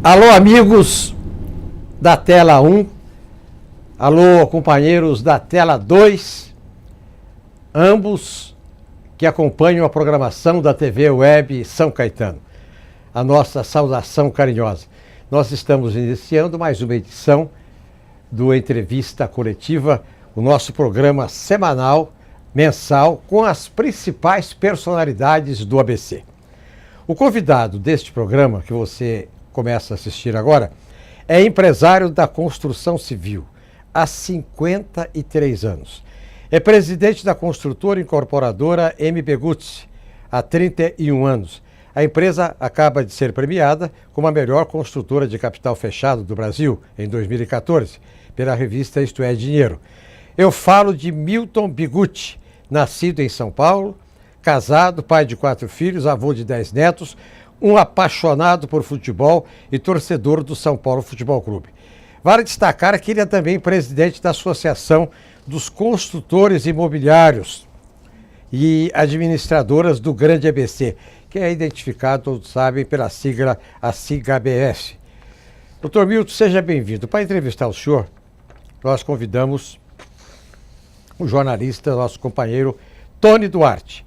Alô, amigos da tela 1, alô, companheiros da tela 2, ambos que acompanham a programação da TV Web São Caetano. A nossa saudação carinhosa. Nós estamos iniciando mais uma edição do Entrevista Coletiva, o nosso programa semanal, mensal, com as principais personalidades do ABC. O convidado deste programa, que você começa a assistir agora, é empresário da construção civil há 53 anos. É presidente da construtora incorporadora MB Gutz há 31 anos. A empresa acaba de ser premiada como a melhor construtora de capital fechado do Brasil em 2014, pela revista Isto é Dinheiro. Eu falo de Milton Bigutti, nascido em São Paulo, casado, pai de 4 filhos, avô de 10 netos, um apaixonado por futebol e torcedor do São Paulo Futebol Clube. Vale destacar que ele é também presidente da Associação dos Construtores Imobiliários e Administradoras do Grande ABC, que é identificado, todos sabem, pela sigla ACIGABF. Doutor Milton, seja bem-vindo. Para entrevistar o senhor, nós convidamos o jornalista, nosso companheiro Tony Duarte,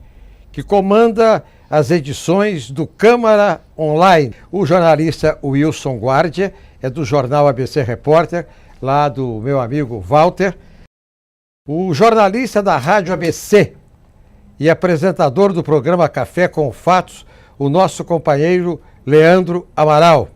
que comanda as edições do Câmara Online. O jornalista Wilson Guardia é do jornal ABC Repórter, lá do meu amigo Walter. O jornalista da Rádio ABC e apresentador do programa Café com Fatos, o nosso companheiro Leandro Amaral.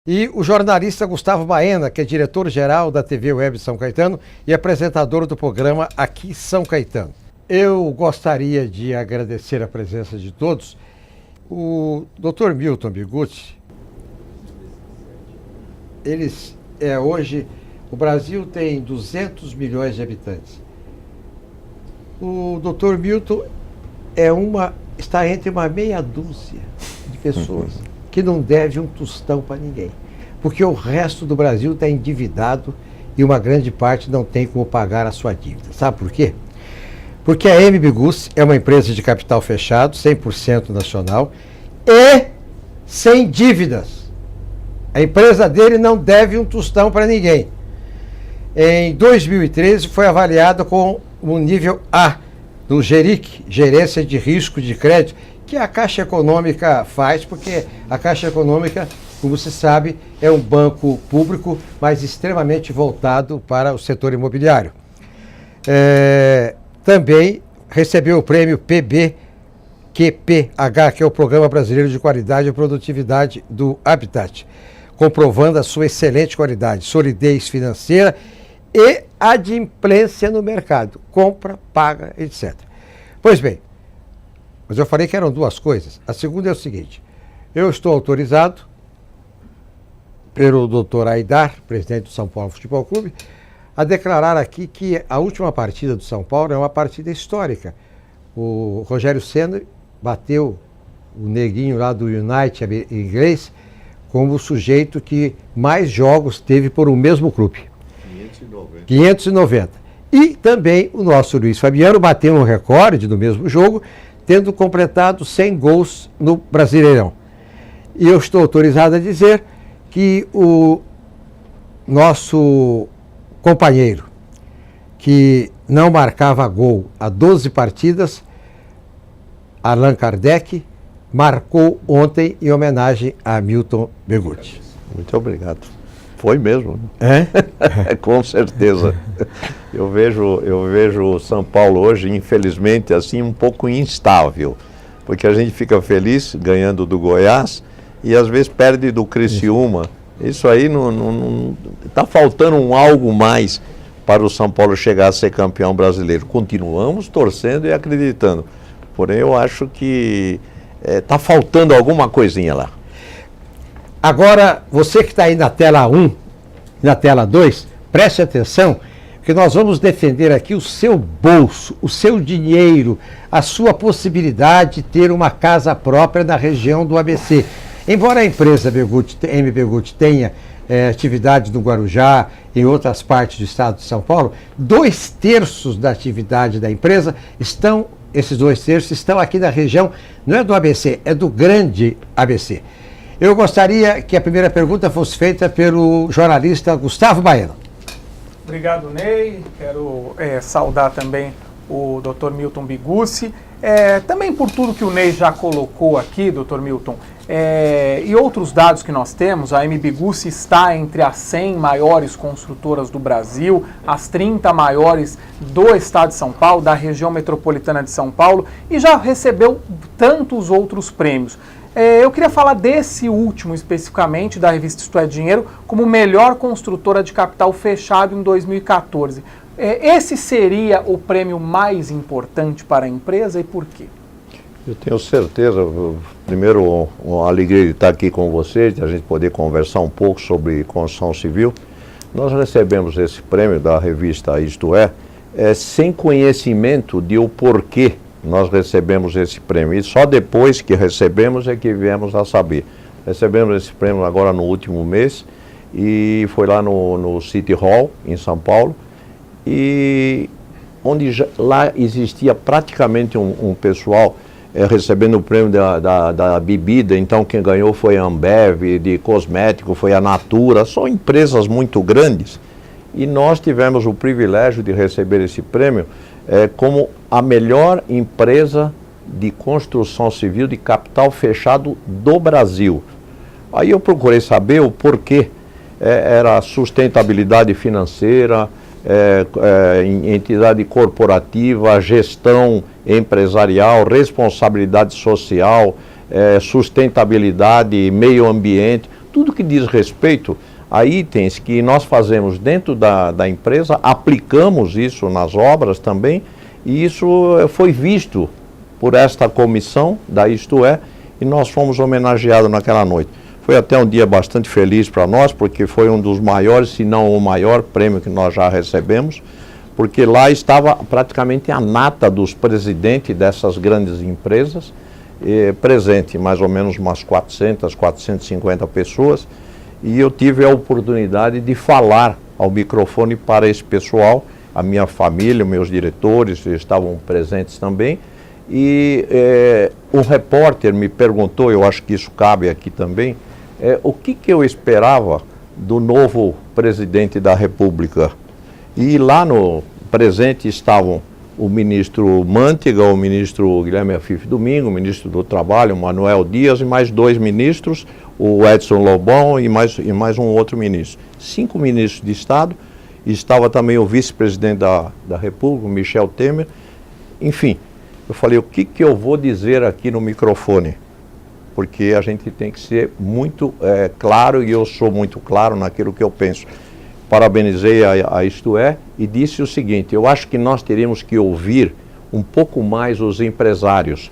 E o jornalista Gustavo Baena, que é diretor-geral da TV Web São Caetano e apresentador do programa Aqui São Caetano. Eu gostaria de agradecer a presença de todos. O Dr. Milton Bigutti, hoje, o Brasil tem 200 milhões de habitantes. O Dr. Milton está entre uma meia dúzia de pessoas que não deve um tostão para ninguém, porque o resto do Brasil está endividado e uma grande parte não tem como pagar a sua dívida. Sabe por quê? Porque a MB Gutz é uma empresa de capital fechado, 100% nacional e sem dívidas. A empresa dele não deve um tostão para ninguém. Em 2013 foi avaliada com o nível A do GERIC, Gerência de Risco de Crédito, que a Caixa Econômica faz, porque a Caixa Econômica, como se sabe, é um banco público, mas extremamente voltado para o setor imobiliário. Também recebeu o prêmio PBQPH, que é o Programa Brasileiro de Qualidade e Produtividade do Habitat, comprovando a sua excelente qualidade, solidez financeira e adimplência no mercado, compra, paga, etc. Pois bem, mas eu falei que eram duas coisas. A segunda é o seguinte: eu estou autorizado pelo Dr. Aidar, presidente do São Paulo Futebol Clube, a declarar aqui que a última partida do São Paulo é uma partida histórica. O Rogério Ceni bateu o neguinho lá do United inglês como o sujeito que mais jogos teve por um mesmo clube. 590. E também o nosso Luiz Fabiano bateu um recorde no mesmo jogo, tendo completado 100 gols no Brasileirão. E eu estou autorizado a dizer que o nosso companheiro, que não marcava gol há 12 partidas, Allan Kardec, marcou ontem em homenagem a Milton Bigutti. Muito obrigado. Foi mesmo. É? Com certeza. Eu vejo o São Paulo hoje, infelizmente, assim, um pouco instável, porque a gente fica feliz ganhando do Goiás e às vezes perde do Criciúma. Isso aí não está faltando algo mais para o São Paulo chegar a ser campeão brasileiro. Continuamos torcendo e acreditando. Porém, eu acho que está faltando alguma coisinha lá. Agora, você que está aí na tela 1, na tela 2, preste atenção, porque nós vamos defender aqui o seu bolso, o seu dinheiro, a sua possibilidade de ter uma casa própria na região do ABC. Embora a empresa MB Gutz tenha atividade no Guarujá e em outras partes do estado de São Paulo, 2/3 da atividade da empresa esses 2/3 estão aqui na região, não é do ABC, é do Grande ABC. Eu gostaria que a primeira pergunta fosse feita pelo jornalista Gustavo Baena. Obrigado, Ney. Quero saudar também o Dr. Milton Bigucci, também por tudo que o Ney já colocou aqui, Dr. Milton, e outros dados que nós temos. A MB Bigucci está entre as 100 maiores construtoras do Brasil, as 30 maiores do estado de São Paulo, da região metropolitana de São Paulo, e já recebeu tantos outros prêmios. Eu queria falar desse último especificamente, da revista Isto é Dinheiro, como melhor construtora de capital fechado em 2014. Esse seria o prêmio mais importante para a empresa e por quê? Eu tenho certeza. Primeiro, uma alegria de estar aqui com vocês, de a gente poder conversar um pouco sobre construção civil. Nós recebemos esse prêmio da revista Isto é, sem conhecimento de o porquê nós recebemos esse prêmio. E só depois que recebemos é que viemos a saber. Recebemos esse prêmio agora no último mês e foi lá no City Hall, em São Paulo, e onde lá existia praticamente um pessoal recebendo o prêmio da bebida. Então quem ganhou foi a Ambev, de cosmético foi a Natura, são empresas muito grandes. E nós tivemos o privilégio de receber esse prêmio como a melhor empresa de construção civil de capital fechado do Brasil. Aí eu procurei saber o porquê. Era sustentabilidade financeira, entidade corporativa, gestão empresarial, responsabilidade social, sustentabilidade, meio ambiente, tudo que diz respeito a itens que nós fazemos dentro da empresa, aplicamos isso nas obras também, e isso foi visto por esta comissão da Isto é, e nós fomos homenageados naquela noite. Foi até um dia bastante feliz para nós, porque foi um dos maiores, se não o maior prêmio que nós já recebemos, porque lá estava praticamente a nata dos presidentes dessas grandes empresas, presente, mais ou menos umas 400, 450 pessoas, e eu tive a oportunidade de falar ao microfone para esse pessoal, a minha família, meus diretores estavam presentes também, e um repórter me perguntou, eu acho que isso cabe aqui também, o que eu esperava do novo presidente da República. E lá no presente estavam o ministro Mantega, o ministro Guilherme Afif Domingo, o ministro do Trabalho, Manuel Dias, e mais 2 ministros, o Edson Lobão e mais um outro ministro. 5 ministros de Estado, e estava também o vice-presidente da República, Michel Temer. Enfim, eu falei, o que eu vou dizer aqui no microfone? Porque a gente tem que ser muito claro, e eu sou muito claro naquilo que eu penso. Parabenizei a Isto é e disse o seguinte: eu acho que nós teríamos que ouvir um pouco mais os empresários,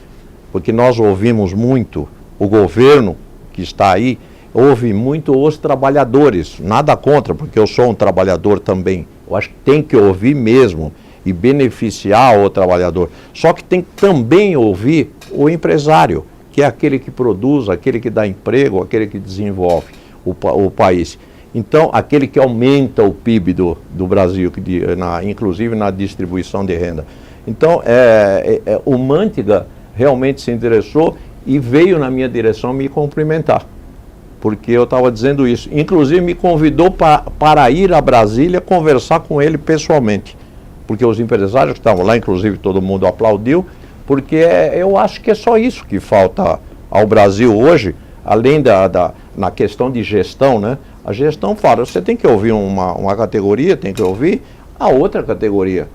porque nós ouvimos muito o governo que está aí, ouve muito os trabalhadores, nada contra, porque eu sou um trabalhador também. Eu acho que tem que ouvir mesmo e beneficiar o trabalhador. Só que tem que também ouvir o empresário, que é aquele que produz, aquele que dá emprego, aquele que desenvolve o país. Então, aquele que aumenta o PIB do Brasil, inclusive na distribuição de renda. Então, o Mantega realmente se interessou e veio na minha direção me cumprimentar, porque eu estava dizendo isso. Inclusive, me convidou para ir a Brasília conversar com ele pessoalmente, porque os empresários que estavam lá, inclusive todo mundo aplaudiu, porque eu acho que é só isso que falta ao Brasil hoje, além na questão de gestão, né? A gestão fala, você tem que ouvir uma categoria, tem que ouvir a outra categoria,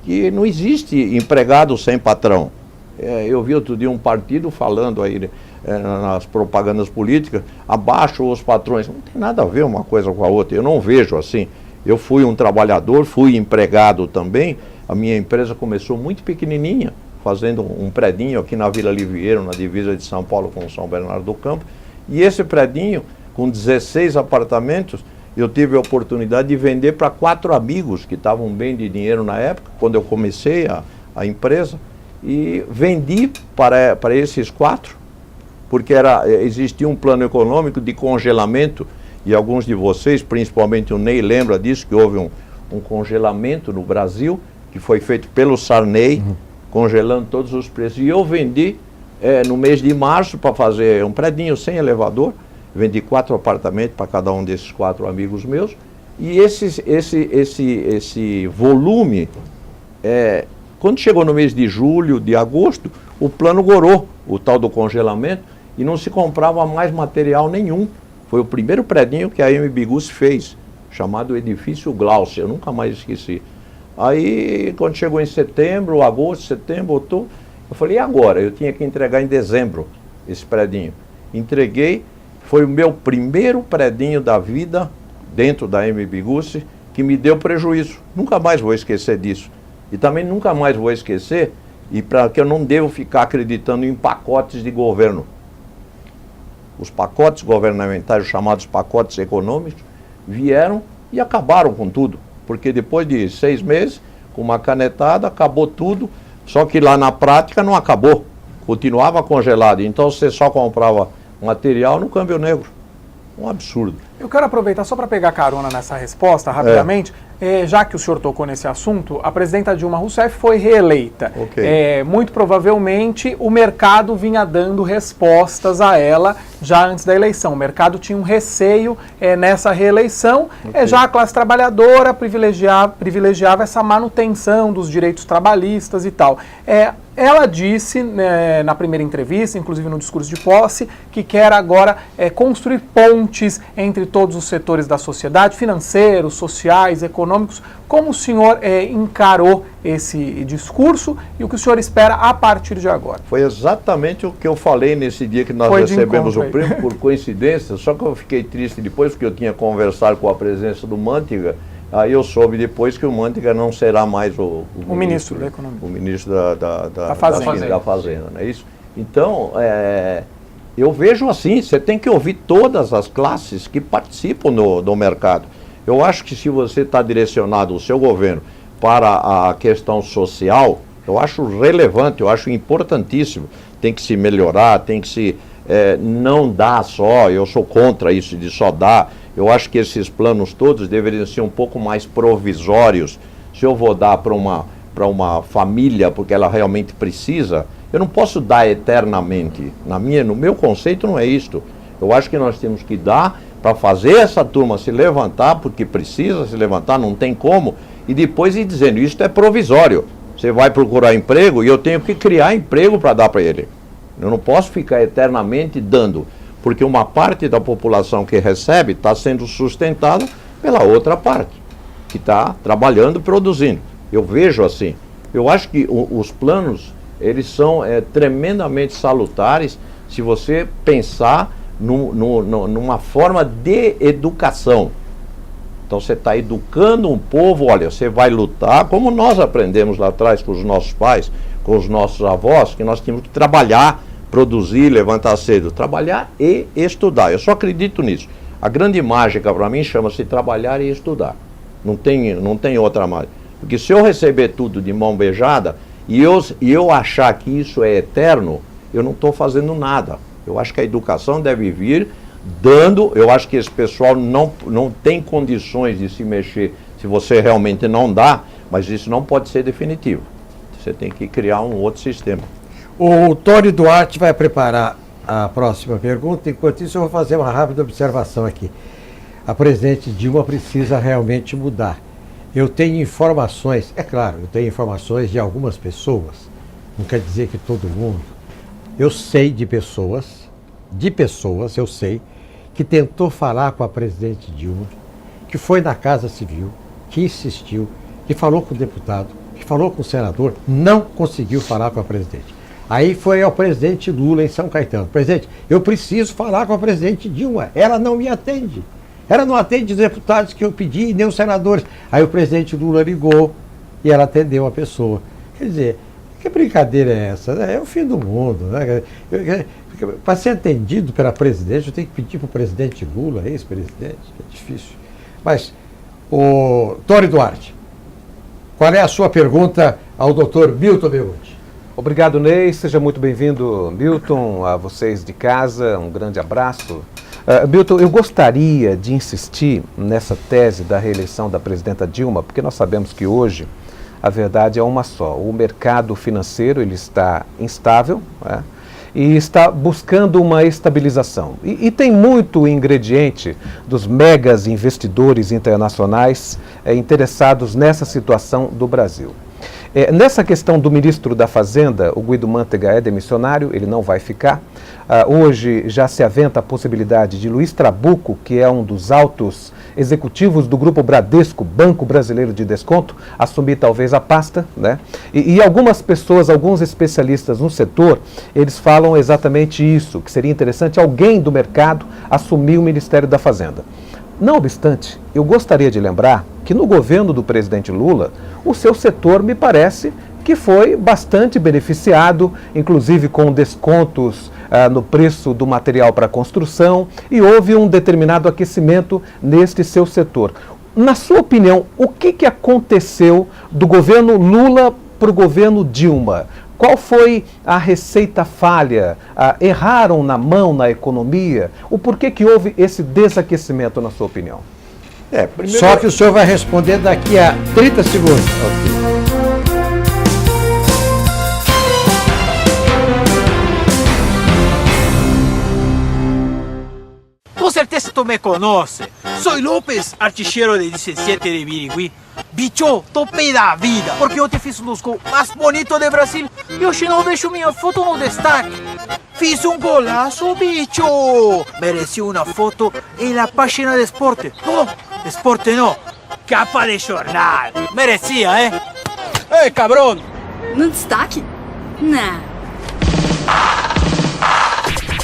que não existe empregado sem patrão. Eu vi outro dia um partido falando aí nas propagandas políticas, abaixo os patrões. Não tem nada a ver uma coisa com a outra, eu não vejo assim. Eu fui um trabalhador, fui empregado também, a minha empresa começou muito pequenininha, fazendo um predinho aqui na Vila Livieiro, na divisa de São Paulo com São Bernardo do Campo, e esse predinho, com 16 apartamentos, eu tive a oportunidade de vender para 4 amigos que estavam bem de dinheiro na época, quando eu comecei a empresa, e vendi para esses 4, porque existia um plano econômico de congelamento, e alguns de vocês, principalmente o Ney, lembra disso, que houve um congelamento no Brasil, que foi feito pelo Sarney, congelando todos os preços, e eu vendi no mês de março para fazer um predinho sem elevador, vendi 4 apartamentos para cada um desses 4 amigos meus, e esse volume, quando chegou no mês de julho, de agosto, o plano gorou, o tal do congelamento, e não se comprava mais material nenhum. Foi o primeiro predinho que a M. Bigucci fez, chamado Edifício Glaucia, eu nunca mais esqueci. Aí, quando chegou em setembro, agosto, setembro, outubro, eu falei, e agora? Eu tinha que entregar em dezembro esse predinho. Entreguei, foi o meu primeiro predinho da vida, dentro da M. Bigucci, que me deu prejuízo. Nunca mais vou esquecer disso. E também nunca mais vou esquecer, e para que eu não devo ficar acreditando em pacotes de governo. Os pacotes governamentais, os chamados pacotes econômicos, vieram e acabaram com tudo. Porque depois de 6 meses, com uma canetada, acabou tudo. Só que lá na prática não acabou. Continuava congelado. Então você só comprava material no câmbio negro. Um absurdo. Eu quero aproveitar só para pegar carona nessa resposta, rapidamente. Já que o senhor tocou nesse assunto, a presidenta Dilma Rousseff foi reeleita. Okay. Muito provavelmente o mercado vinha dando respostas a ela já antes da eleição. O mercado tinha um receio nessa reeleição, Okay. Já a classe trabalhadora privilegiava essa manutenção dos direitos trabalhistas e tal. Ela disse na primeira entrevista, inclusive no discurso de posse, que quer agora construir pontes entre todos os setores da sociedade, financeiros, sociais, econômicos. Como o senhor encarou esse discurso e o que o senhor espera a partir de agora? Foi exatamente o que eu falei nesse dia que nós recebemos o prêmio, por coincidência, só que eu fiquei triste depois, porque eu tinha conversado com a presença do Manteiga. Aí eu soube depois que o Manteiga não será mais o ministro da Economia. O ministro da Fazenda, não é isso? Então, eu vejo assim, você tem que ouvir todas as classes que participam do mercado. Eu acho que se você está direcionado o seu governo para a questão social, eu acho relevante, eu acho importantíssimo. Tem que se melhorar, tem que se não dar só, eu sou contra isso de só dar. Eu acho que esses planos todos deveriam ser um pouco mais provisórios. Se eu vou dar para uma família porque ela realmente precisa, eu não posso dar eternamente. No meu conceito não é isto. Eu acho que nós temos que dar para fazer essa turma se levantar, porque precisa se levantar, não tem como, e depois ir dizendo, isto é provisório. Você vai procurar emprego e eu tenho que criar emprego para dar para ele. Eu não posso ficar eternamente dando, porque uma parte da população que recebe está sendo sustentada pela outra parte, que está trabalhando e produzindo. Eu vejo assim. Eu acho que os planos, eles são tremendamente salutares se você pensar numa forma de educação. Então você está educando um povo, olha, você vai lutar, como nós aprendemos lá atrás com os nossos pais, com os nossos avós, que nós tínhamos que trabalhar, produzir, levantar cedo, trabalhar e estudar. Eu só acredito nisso. A grande mágica para mim chama-se trabalhar e estudar. Não tem outra mágica. Porque se eu receber tudo de mão beijada e eu achar que isso é eterno, eu não estou fazendo nada. Eu acho que a educação deve vir dando, eu acho que esse pessoal não tem condições de se mexer se você realmente não dá, mas isso não pode ser definitivo. Você tem que criar um outro sistema. O Tony Duarte vai preparar a próxima pergunta. Enquanto isso, eu vou fazer uma rápida observação aqui. A presidente Dilma precisa realmente mudar. Eu tenho informações, é claro, eu tenho informações de algumas pessoas, não quer dizer que todo mundo. Eu sei de pessoas, eu sei, que tentou falar com a presidente Dilma, que foi na Casa Civil, que insistiu, que falou com o deputado, que falou com o senador, não conseguiu falar com a presidente. Aí foi ao presidente Lula em São Caetano. Presidente, eu preciso falar com a presidente Dilma, ela não me atende. Ela não atende os deputados que eu pedi, nem os senadores. Aí o presidente Lula ligou e ela atendeu a pessoa. Quer dizer, que brincadeira é essa? É o fim do mundo, né? Para ser atendido pela presidente, eu tenho que pedir para o presidente Lula, ex-presidente, é difícil. Mas, o Tony Duarte, qual é a sua pergunta ao doutor Milton Begucci? Obrigado, Ney. Seja muito bem-vindo, Milton, a vocês de casa. Um grande abraço. Milton, eu gostaria de insistir nessa tese da reeleição da presidenta Dilma, porque nós sabemos que hoje a verdade é uma só. O mercado financeiro ele está instável, né? e está buscando uma estabilização. E tem muito ingrediente dos megas investidores internacionais interessados nessa situação do Brasil. Nessa questão do ministro da Fazenda, o Guido Mantega é demissionário, ele não vai ficar. Hoje já se aventa a possibilidade de Luiz Trabuco, que é um dos altos executivos do Grupo Bradesco, Banco Brasileiro de Desconto, assumir talvez a pasta, né? E algumas pessoas, alguns especialistas no setor, eles falam exatamente isso, que seria interessante alguém do mercado assumir o Ministério da Fazenda. Não obstante, eu gostaria de lembrar que no governo do presidente Lula, o seu setor me parece que foi bastante beneficiado, inclusive com descontos no preço do material para construção, e houve um determinado aquecimento neste seu setor. Na sua opinião, o que aconteceu do governo Lula para o governo Dilma? Qual foi a receita falha? Erraram na mão na economia? O porquê que houve esse desaquecimento, na sua opinião? Primeiro... Só que o senhor vai responder daqui a 30 segundos. Con certeza tú me conoces. Soy López, artilheiro de 17 de Birigui. Bicho, topei da vida, porque eu te fiz um dos gols mais bonitos de Brasil e hoje não deixo minha foto no destaque. Fiz um golaço, bicho! Mereci uma foto na página de esporte. Não, esporte não, capa de jornal. Merecia, hein? Ei, cabrão! No destaque? Não.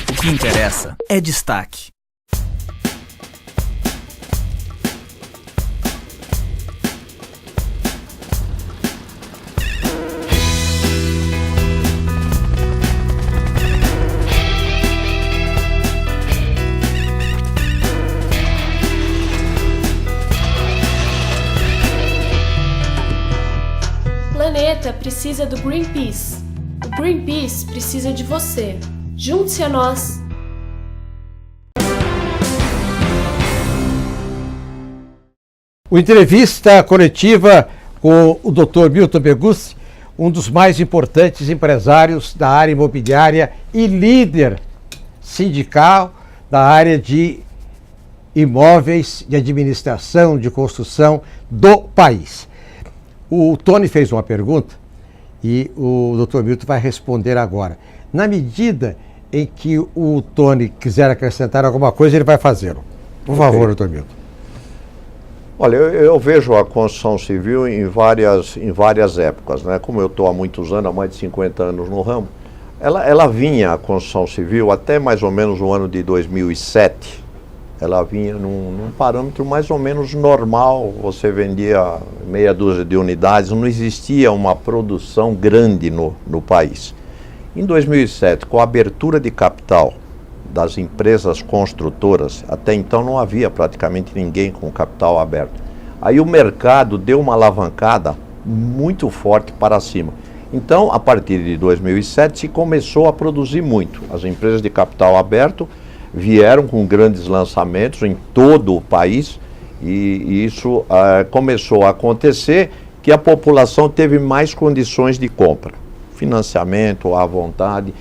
O que interessa é destaque. O planeta precisa do Greenpeace. O Greenpeace precisa de você. Junte-se a nós. O entrevista coletiva com o Dr. Milton Begussi, um dos mais importantes empresários da área imobiliária e líder sindical da área de imóveis, de administração, de construção do país. O Tony fez uma pergunta e o Dr. Milton vai responder agora. Na medida em que o Tony quiser acrescentar alguma coisa, ele vai fazê-lo. Por favor, Dr. Milton. Olha, eu vejo a construção civil em várias épocas, né? Como eu estou há muitos anos, há mais de 50 anos no ramo, ela vinha, a construção civil, até mais ou menos o ano de 2007, ela vinha num parâmetro mais ou menos normal, você vendia meia dúzia de unidades, não existia uma produção grande no país. Em 2007, com a abertura de capital das empresas construtoras, até então não havia praticamente ninguém com capital aberto. Aí o mercado deu uma alavancada muito forte para cima. Então, a partir de 2007, se começou a produzir muito. As empresas de capital aberto vieram com grandes lançamentos em todo o país e isso começou a acontecer que a população teve mais condições de compra. Financiamento à vontade,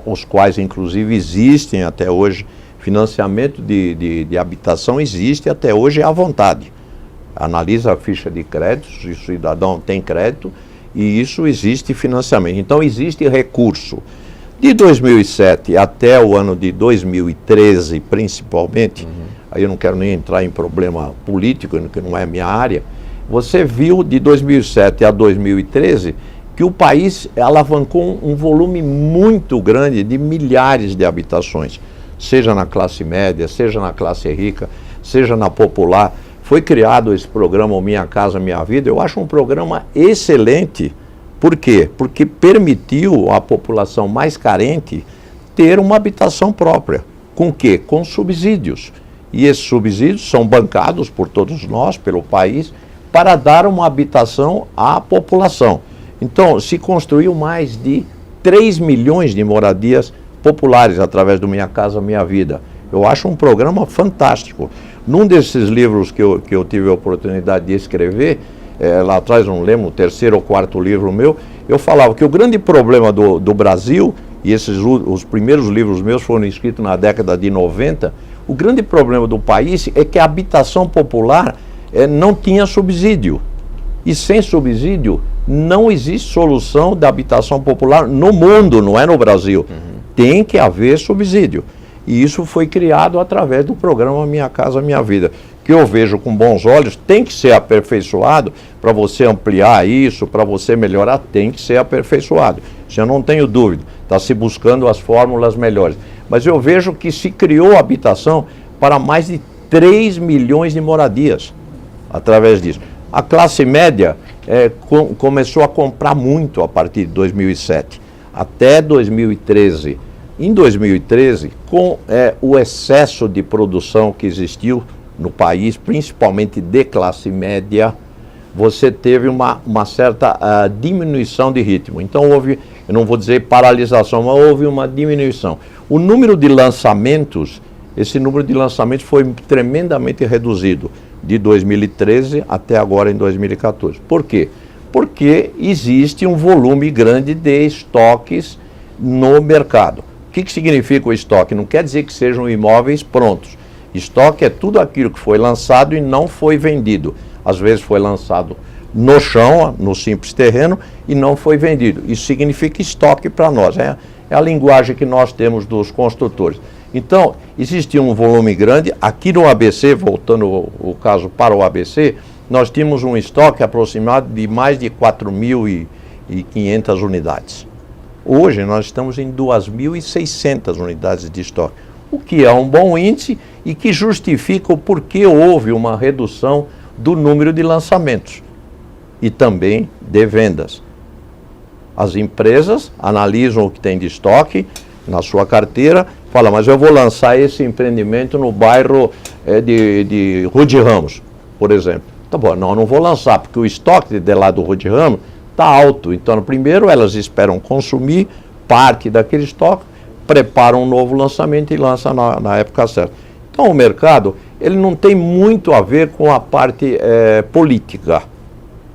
os quais inclusive existem até hoje, financiamento de habitação existe até hoje à vontade. Analisa a ficha de créditos, o cidadão tem crédito e isso existe financiamento. Então existe recurso. De 2007 até o ano de 2013, principalmente, aí eu não quero nem entrar em problema político, que não é minha área, você viu de 2007 a 2013 que o país alavancou um volume muito grande de milhares de habitações, seja na classe média, seja na classe rica, seja na popular. Foi criado esse programa O Minha Casa Minha Vida, eu acho um programa excelente. Por quê? Porque permitiu à população mais carente ter uma habitação própria. Com o quê? Com subsídios. E esses subsídios são bancados por todos nós, pelo país, para dar uma habitação à população. Então, se construiu mais de 3 milhões de moradias populares através do Minha Casa Minha Vida. Eu acho um programa fantástico. Num desses livros que eu tive a oportunidade de escrever, lá atrás, não lembro, o terceiro ou quarto livro meu, eu falava que o grande problema do Brasil e os primeiros livros meus foram escritos na década de 90, o grande problema do país é que a habitação popular não tinha subsídio. E sem subsídio não existe solução da habitação popular no mundo, não é no Brasil. Tem que haver subsídio. E isso foi criado através do programa Minha Casa Minha Vida, que eu vejo com bons olhos, tem que ser aperfeiçoado para você ampliar isso, para você melhorar, tem que ser aperfeiçoado. Isso eu não tenho dúvida, está se buscando as fórmulas melhores. Mas eu vejo que se criou habitação para mais de 3 milhões de moradias através disso. A classe média começou a comprar muito a partir de 2007, até 2013. Em 2013, com o excesso de produção que existiu no país, principalmente de classe média, você teve uma certa diminuição de ritmo. Então houve, eu não vou dizer paralisação, mas houve uma diminuição. O número de lançamentos, esse número de lançamentos foi tremendamente reduzido de 2013 até agora em 2014. Por quê? Porque existe um volume grande de estoques no mercado. O que significa o estoque? Não quer dizer que sejam imóveis prontos. Estoque é tudo aquilo que foi lançado e não foi vendido. Às vezes foi lançado no chão, no simples terreno, e não foi vendido. Isso significa estoque para nós. É a linguagem que nós temos dos construtores. Então, existia um volume grande. Aqui no ABC, voltando o caso para o ABC, nós tínhamos um estoque aproximado de mais de 4.500 unidades. Hoje nós estamos em 2.600 unidades de estoque, o que é um bom índice e que justifica o porquê houve uma redução do número de lançamentos e também de vendas. As empresas analisam o que tem de estoque na sua carteira, falam, mas eu vou lançar esse empreendimento no bairro de Rua de Ramos, por exemplo. Tá bom, não vou lançar, porque o estoque de lá do Rua de Ramos está alto. Então, primeiro elas esperam consumir parte daquele estoque, preparam um novo lançamento e lançam na época certa. Então, o mercado, ele não tem muito a ver com a parte política.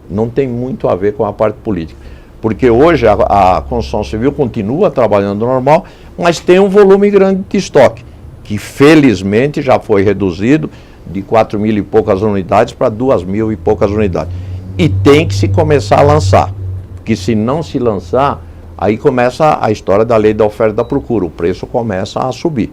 Não tem muito a ver com a parte política. Porque hoje a construção civil continua trabalhando normal, mas tem um volume grande de estoque, que felizmente já foi reduzido de 4.000 e poucas unidades para 2.000 e poucas unidades. E tem que se começar a lançar, porque se não se lançar, aí começa a história da lei da oferta e da procura, o preço começa a subir,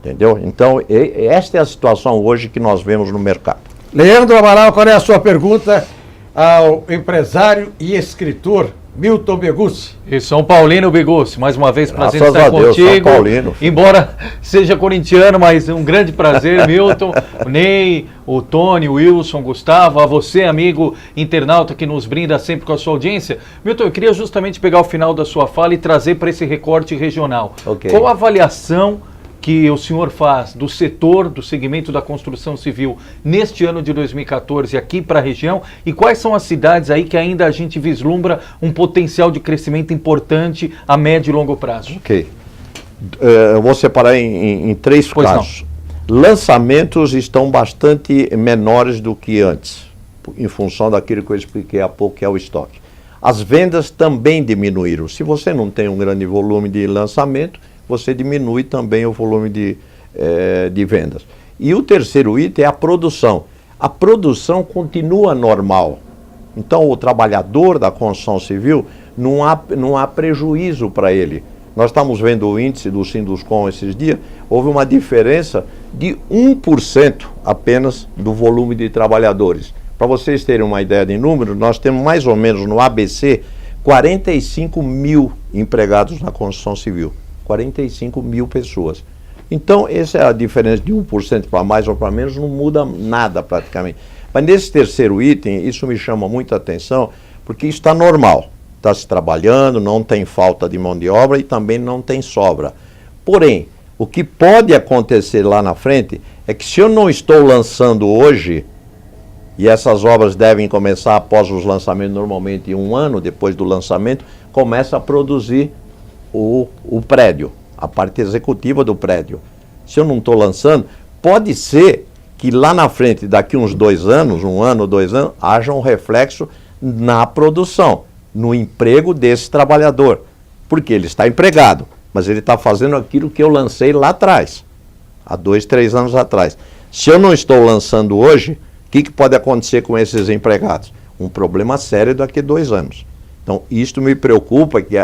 entendeu? Então, esta é a situação hoje que nós vemos no mercado. Leandro Amaral, qual é a sua pergunta ao empresário e escritor Milton Begussi? E São Paulino Begussi, mais uma vez prazer Graças estar a Deus, contigo. São Paulino. Embora seja corintiano, mas um grande prazer, Milton, o Ney, o Tony, o Wilson, o Gustavo, a você, amigo internauta que nos brinda sempre com a sua audiência. Milton, eu queria justamente pegar o final da sua fala e trazer para esse recorte regional. Okay. Qual a avaliação que o senhor faz do setor, do segmento da construção civil neste ano de 2014 aqui para a região, e quais são as cidades aí que ainda a gente vislumbra um potencial de crescimento importante a médio e longo prazo? Ok. Eu vou separar em três casos. Lançamentos estão bastante menores do que antes, em função daquilo que eu expliquei há pouco, que é o estoque. As vendas também diminuíram. Se você não tem um grande volume de lançamento, você diminui também o volume de vendas. E o terceiro item é a produção. A produção continua normal. Então, o trabalhador da construção civil, não há prejuízo para ele. Nós estamos vendo o índice do Sinduscom esses dias, houve uma diferença de 1% apenas do volume de trabalhadores. Para vocês terem uma ideia de número, nós temos mais ou menos no ABC 45 mil empregados na construção civil. 45 mil pessoas. Então, essa é a diferença de 1% para mais ou para menos, não muda nada praticamente. Mas nesse terceiro item, isso me chama muita atenção, porque está normal. Está se trabalhando, não tem falta de mão de obra e também não tem sobra. Porém, o que pode acontecer lá na frente é que se eu não estou lançando hoje, e essas obras devem começar após os lançamentos, normalmente 1 ano depois do lançamento, começa a produzir o prédio, a parte executiva do prédio. Se eu não estou lançando, pode ser que lá na frente, daqui uns 2 anos, 1 ano, 2 anos, haja um reflexo na produção, no emprego desse trabalhador, porque ele está empregado. mas ele está fazendo aquilo que eu lancei lá atrás, há 2, 3 anos atrás. Se eu não estou lançando hoje, o que pode acontecer com esses empregados? Um problema sério daqui a 2 anos. Então, isto me preocupa, que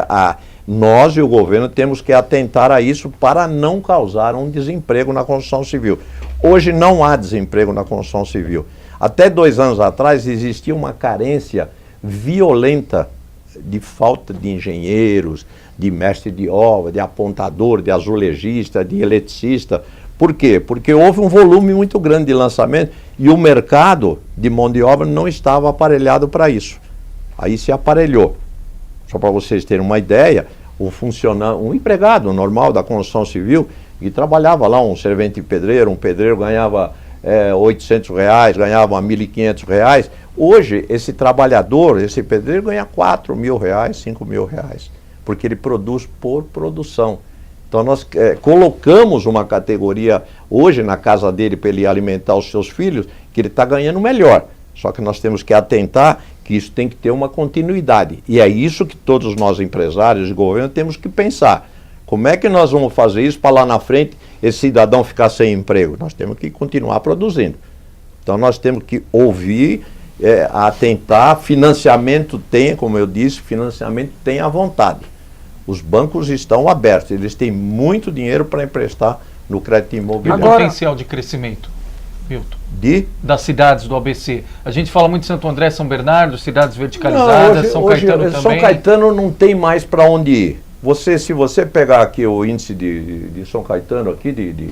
nós e o governo temos que atentar a isso para não causar um desemprego na construção civil. Hoje não há desemprego na construção civil. Até 2 anos atrás existia uma carência violenta de falta de engenheiros, de mestre de obra, de apontador, de azulejista, de eletricista. Por quê? Porque houve um volume muito grande de lançamento e o mercado de mão de obra não estava aparelhado para isso. Aí se aparelhou. Só para vocês terem uma ideia, um empregado normal da construção civil, que trabalhava lá, um servente pedreiro, um pedreiro ganhava R$800, ganhava R$1.500. Hoje, esse trabalhador, esse pedreiro ganha R$4.000, R$5.000, porque ele produz por produção. Então nós colocamos uma categoria hoje na casa dele para ele alimentar os seus filhos, que ele está ganhando melhor. Só que nós temos que atentar que isso tem que ter uma continuidade. E é isso que todos nós empresários e governo temos que pensar. Como é que nós vamos fazer isso para lá na frente esse cidadão ficar sem emprego? Nós temos que continuar produzindo. Então nós temos que ouvir, atentar, financiamento tem, como eu disse, financiamento tem à vontade. Os bancos estão abertos, eles têm muito dinheiro para emprestar no crédito imobiliário. E o potencial de crescimento, Milton? Das cidades do ABC. A gente fala muito de Santo André, São Bernardo, cidades verticalizadas, São Caetano também. São Caetano não tem mais para onde ir. Se você pegar aqui o índice de São Caetano, aqui de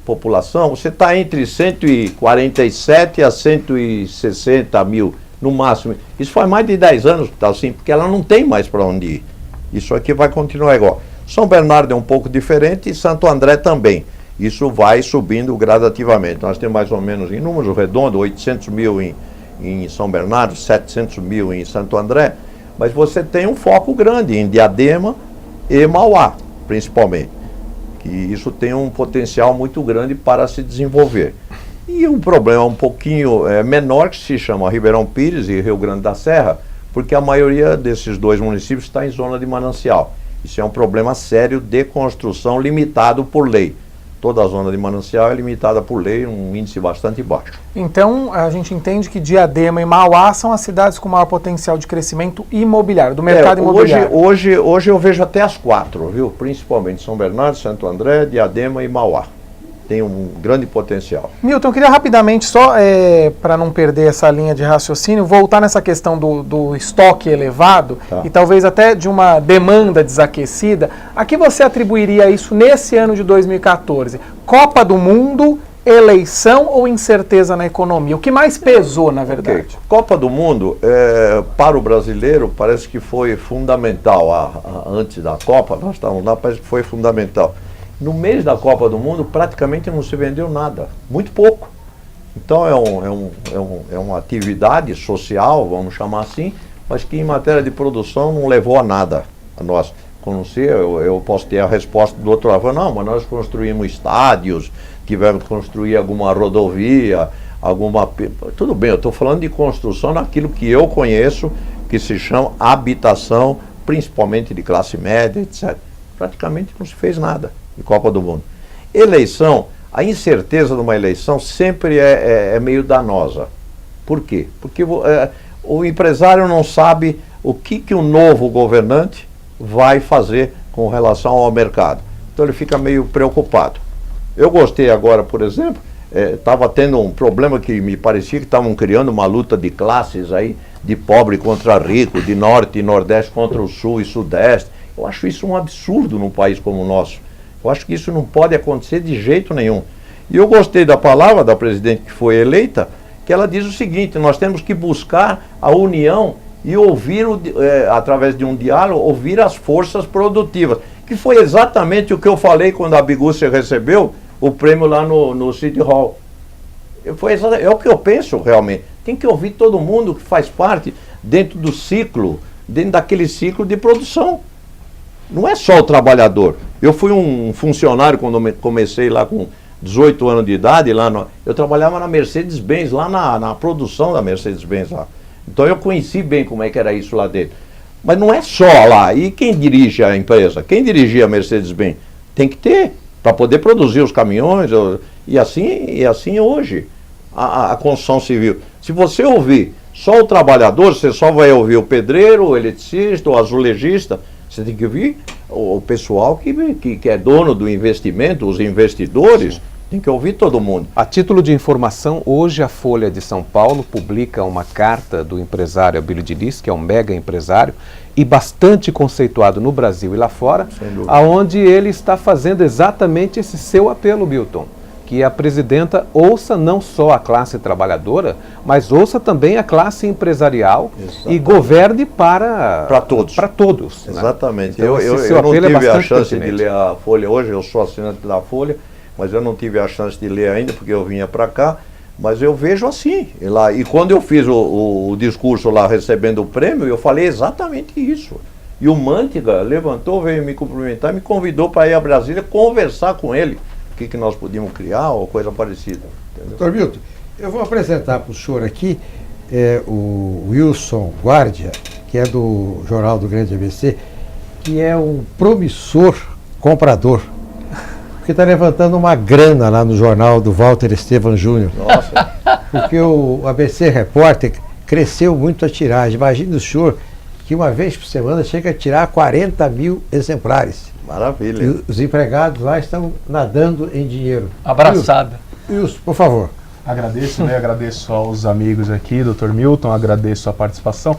população, você está entre 147 a 160 mil, no máximo. Isso faz mais de 10 anos que está assim, porque ela não tem mais para onde ir. Isso aqui vai continuar igual. São Bernardo é um pouco diferente e Santo André também. Isso vai subindo gradativamente. Nós temos mais ou menos, em número redondo, 800 mil em São Bernardo, 700 mil em Santo André, mas você tem um foco grande em Diadema e Mauá, principalmente. Que isso tem um potencial muito grande para se desenvolver. E um problema um pouquinho menor, que se chama Ribeirão Pires e Rio Grande da Serra, porque a maioria desses 2 municípios está em zona de manancial. Isso é um problema sério de construção limitado por lei. Toda a zona de manancial é limitada por lei, um índice bastante baixo. Então, a gente entende que Diadema e Mauá são as cidades com maior potencial de crescimento imobiliário, do mercado imobiliário. Hoje eu vejo até as 4, viu? Principalmente São Bernardo, Santo André, Diadema e Mauá. Tem um grande potencial. Milton, eu queria rapidamente, só para não perder essa linha de raciocínio, voltar nessa questão do estoque elevado e talvez até de uma demanda desaquecida. A que você atribuiria isso nesse ano de 2014? Copa do Mundo, eleição ou incerteza na economia? O que mais pesou, na verdade? Okay. Copa do Mundo, para o brasileiro, parece que foi fundamental. Antes da Copa, nós estávamos lá, parece que foi fundamental. No mês da Copa do Mundo, praticamente não se vendeu nada, muito pouco. Então é uma atividade social, vamos chamar assim, mas que em matéria de produção não levou a nada a nós. Eu posso ter a resposta do outro lado, não, mas nós construímos estádios, tivemos que construir alguma rodovia, Tudo bem, eu estou falando de construção naquilo que eu conheço, que se chama habitação, principalmente de classe média, etc. Praticamente não se fez nada de Copa do Mundo. Eleição, a incerteza de uma eleição sempre é meio danosa. Por quê? Porque o empresário não sabe o que o novo governante vai fazer com relação ao mercado. Então ele fica meio preocupado. Eu gostei agora, por exemplo, estava tendo um problema que me parecia que estavam criando uma luta de classes aí, de pobre contra rico, de norte e nordeste contra o sul e sudeste. Eu acho isso um absurdo num país como o nosso. Eu acho que isso não pode acontecer de jeito nenhum. E eu gostei da palavra da presidente que foi eleita, que ela diz o seguinte: nós temos que buscar a união e ouvir, através de um diálogo, ouvir as forças produtivas. Que foi exatamente o que eu falei quando a Bigussi recebeu o prêmio lá no City Hall. É o que eu penso realmente. Tem que ouvir todo mundo que faz parte dentro do ciclo, dentro daquele ciclo de produção. Não é só o trabalhador. Eu fui um funcionário quando comecei lá com 18 anos de idade, eu trabalhava na Mercedes-Benz, lá na produção da Mercedes-Benz lá. Então eu conheci bem como é que era isso lá dentro. Mas não é só lá. E quem dirige a empresa? Quem dirigia a Mercedes-Benz? Tem que ter, para poder produzir os caminhões. E assim hoje, a construção civil. Se você ouvir só o trabalhador, você só vai ouvir o pedreiro, o eletricista, o azulejista. Você tem que ouvir o pessoal que é dono do investimento, os investidores. Sim. Tem que ouvir todo mundo. A título de informação, hoje a Folha de São Paulo publica uma carta do empresário Abílio Diniz, que é um mega empresário e bastante conceituado no Brasil e lá fora, aonde ele está fazendo exatamente esse seu apelo, Milton, que a presidenta ouça não só a classe trabalhadora, mas ouça também a classe empresarial. Exatamente. E governe para todos. Para todos. Exatamente. Né? Então, eu não tive a chance de ler a Folha hoje, eu sou assinante da Folha, mas eu não tive a chance de ler ainda, porque eu vinha para cá, mas eu vejo assim. E quando eu fiz o discurso lá recebendo o prêmio, eu falei exatamente isso. E o Mantega levantou, veio me cumprimentar, me convidou para ir a Brasília conversar com ele, o que nós podíamos criar ou coisa parecida. Doutor Milton, eu vou apresentar para o senhor aqui o Wilson Guardia, que é do Jornal do Grande ABC, que é um promissor comprador, porque está levantando uma grana lá no jornal do Walter Estevan Júnior. Nossa! Porque o ABC Repórter cresceu muito a tiragem. Imagine o senhor que uma vez por semana chega a tirar 40 mil exemplares. Maravilha. E os empregados lá estão nadando em dinheiro. Abraçada. Wilson, por favor. Agradeço, agradeço aos amigos aqui, Dr. Milton, agradeço a participação.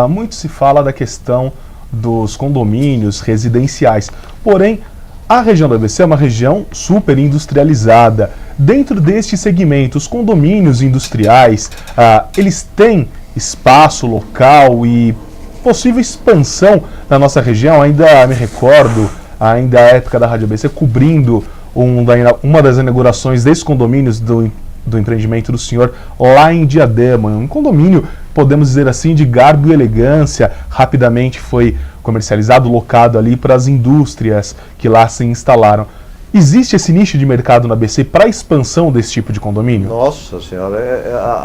Muito se fala da questão dos condomínios residenciais, porém, a região do ABC é uma região super industrializada. Dentro deste segmento, os condomínios industriais, eles têm espaço local e possível expansão na nossa região. Ainda me recordo, ainda a época da Rádio ABC, cobrindo uma das inaugurações desses condomínios do empreendimento do senhor lá em Diadema. Um condomínio, podemos dizer assim, de garbo e elegância, rapidamente foi comercializado, locado ali para as indústrias que lá se instalaram. Existe esse nicho de mercado na ABC para a expansão desse tipo de condomínio? Nossa senhora,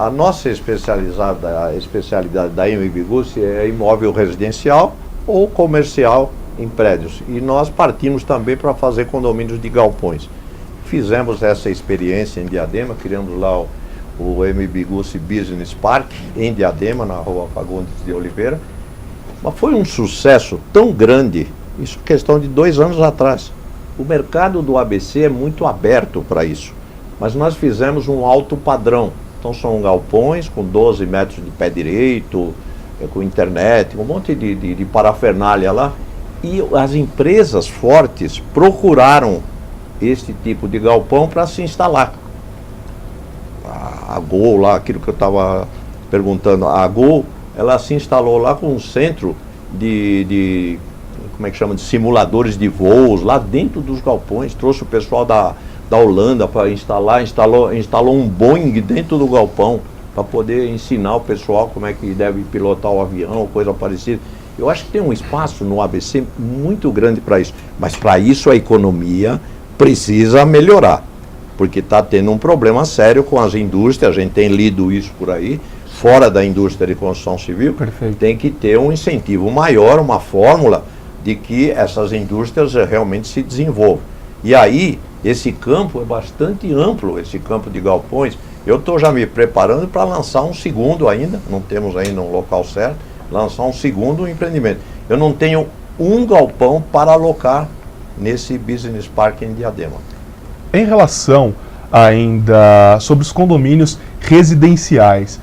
a nossa especialidade da MB Gussi é imóvel residencial ou comercial em prédios. E nós partimos também para fazer condomínios de galpões. Fizemos essa experiência em Diadema, criamos lá o MB Gussi Business Park em Diadema, na rua Fagundes de Oliveira. Mas foi um sucesso tão grande, isso questão de 2 anos atrás. O mercado do ABC é muito aberto para isso, mas nós fizemos um alto padrão. Então são galpões com 12 metros de pé direito, com internet, um monte de parafernália lá. E as empresas fortes procuraram este tipo de galpão para se instalar. A Gol lá, aquilo que eu estava perguntando, a Gol, ela se instalou lá com um centro de como é que chama, de simuladores de voos lá dentro dos galpões, trouxe o pessoal da Holanda para instalar, instalou um Boeing dentro do galpão para poder ensinar o pessoal como é que deve pilotar o avião ou coisa parecida. Eu acho que tem um espaço no ABC muito grande para isso, mas para isso a economia precisa melhorar, porque está tendo um problema sério com as indústrias, a gente tem lido isso por aí. Fora da indústria de construção civil, perfeito, tem que ter um incentivo maior, uma fórmula de que essas indústrias realmente se desenvolvam. E aí, esse campo é bastante amplo, esse campo de galpões. Eu estou já me preparando para lançar um segundo ainda, não temos ainda um local certo, lançar um segundo empreendimento. Eu não tenho um galpão para alocar nesse Business Park em Diadema. Em relação ainda sobre os condomínios residenciais,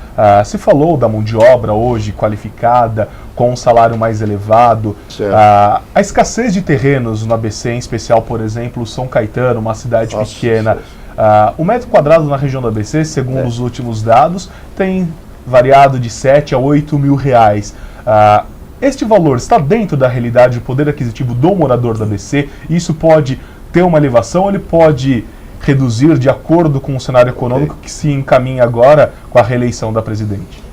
se falou da mão de obra hoje qualificada, com um salário mais elevado, a escassez de terrenos no ABC, em especial, por exemplo, São Caetano, uma cidade pequena, o metro quadrado na região do ABC, segundo os últimos dados, tem variado de 7 a 8 mil reais. Este valor está dentro da realidade do poder aquisitivo do morador do ABC? Isso pode ter uma elevação ou ele pode reduzir de acordo com o cenário econômico que se encaminha agora com a reeleição da presidente?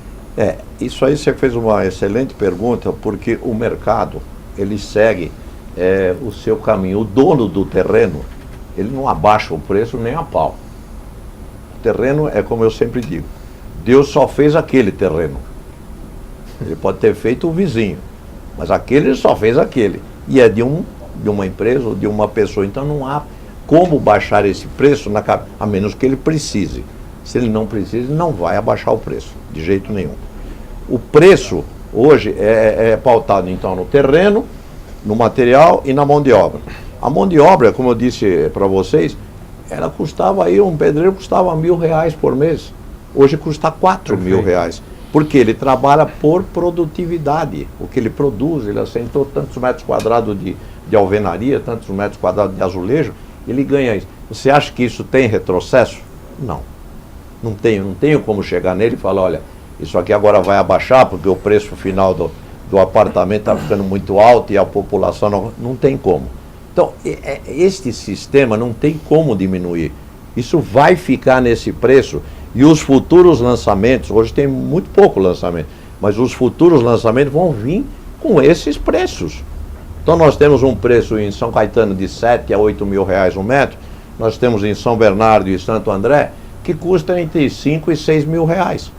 Isso aí você fez uma excelente pergunta, porque o mercado, ele segue o seu caminho. O dono do terreno, ele não abaixa o preço nem a pau. O terreno é como eu sempre digo, Deus só fez aquele terreno. Ele pode ter feito o vizinho, Mas aquele ele só fez aquele. E é de uma empresa ou de uma pessoa. Então não há como baixar esse preço, a menos que ele precise. Se ele não precisa, ele não vai abaixar o preço, de jeito nenhum. O preço hoje é pautado então no terreno, no material e na mão de obra. A mão de obra, como eu disse para vocês, ela custava aí, um pedreiro custava R$1.000 por mês. Hoje custa R$4.000. Porque ele trabalha por produtividade. O que ele produz, ele assentou tantos metros quadrados de alvenaria, tantos metros quadrados de azulejo, ele ganha isso. Você acha que isso tem retrocesso? Não. Não tenho como chegar nele e falar, olha, isso aqui agora vai abaixar porque o preço final do apartamento está ficando muito alto e a população não tem como. Então, este sistema não tem como diminuir. Isso vai ficar nesse preço e os futuros lançamentos, hoje tem muito pouco lançamento, mas os futuros lançamentos vão vir com esses preços. Então nós temos um preço em São Caetano de R$7 a R$8.000 um metro, nós temos em São Bernardo e Santo André que custa entre R$5 e R$6.000.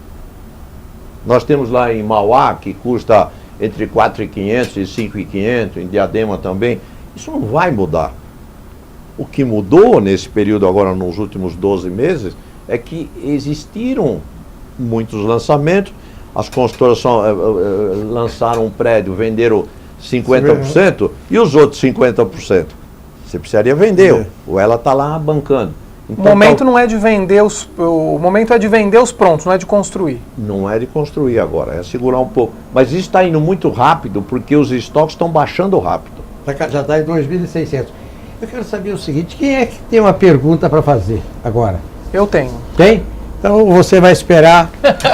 Nós temos lá em Mauá que custa entre R$4.500 e R$5.500, em Diadema também. Isso não vai mudar. O que mudou nesse período agora, nos últimos 12 meses, é que existiram muitos lançamentos, as construtoras lançaram um prédio, venderam 50% e os outros 50%. Você precisaria vender, ou ela está lá bancando. Então, o momento não é de vender o momento é de vender os prontos, não é de construir. Não é de construir agora, é segurar um pouco. Mas isso está indo muito rápido, porque os estoques estão baixando rápido. Já está em 2.600. Eu quero saber o seguinte, quem é que tem uma pergunta para fazer agora? Eu tenho. Tem? Então você vai esperar daqui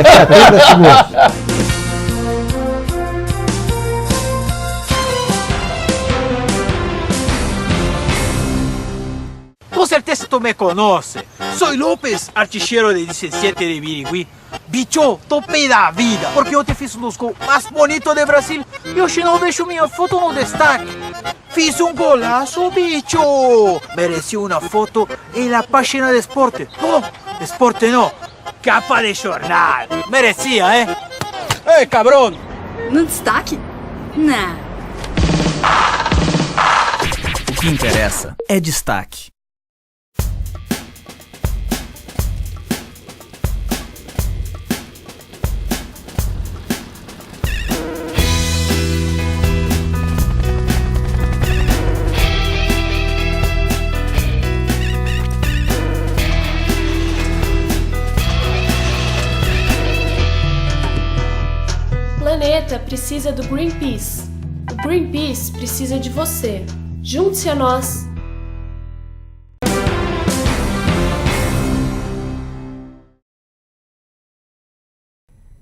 a 30 segundos. Com certeza tu me conoce. Soy López, artilheiro de 17 de Birigui. Bicho, topei da vida, porque eu te fiz um dos gols mais bonitos de Brasil e hoje não deixo minha foto no destaque. Fiz um golaço, bicho! Mereci uma foto na página de esporte. Oh, esporte não, capa de jornal. Merecia, hein? Ei, cabrão! No destaque? Não. O que interessa é destaque. O planeta precisa do Greenpeace. O Greenpeace precisa de você. Junte-se a nós.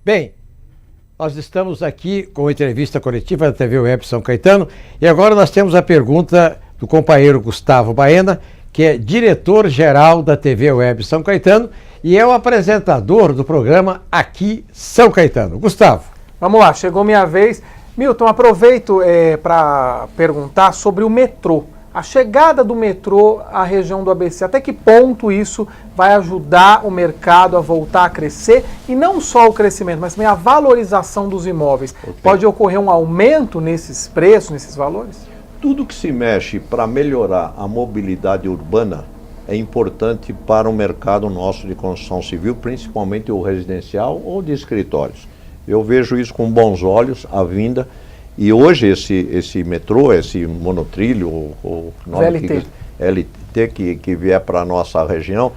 Bem, nós estamos aqui com a entrevista coletiva da TV Web São Caetano e agora nós temos a pergunta do companheiro Gustavo Baena, que é diretor-geral da TV Web São Caetano e é o apresentador do programa Aqui São Caetano. Gustavo. Vamos lá, chegou minha vez. Milton, aproveito para perguntar sobre o metrô. A chegada do metrô à região do ABC, até que ponto isso vai ajudar o mercado a voltar a crescer? E não só o crescimento, mas também a valorização dos imóveis. Okay. Pode ocorrer um aumento nesses preços, nesses valores? Tudo que se mexe para melhorar a mobilidade urbana é importante para o mercado nosso de construção civil, principalmente o residencial ou de escritórios. Eu vejo isso com bons olhos, a vinda. E hoje esse metrô, esse monotrilho, ou LT que vier para a nossa região,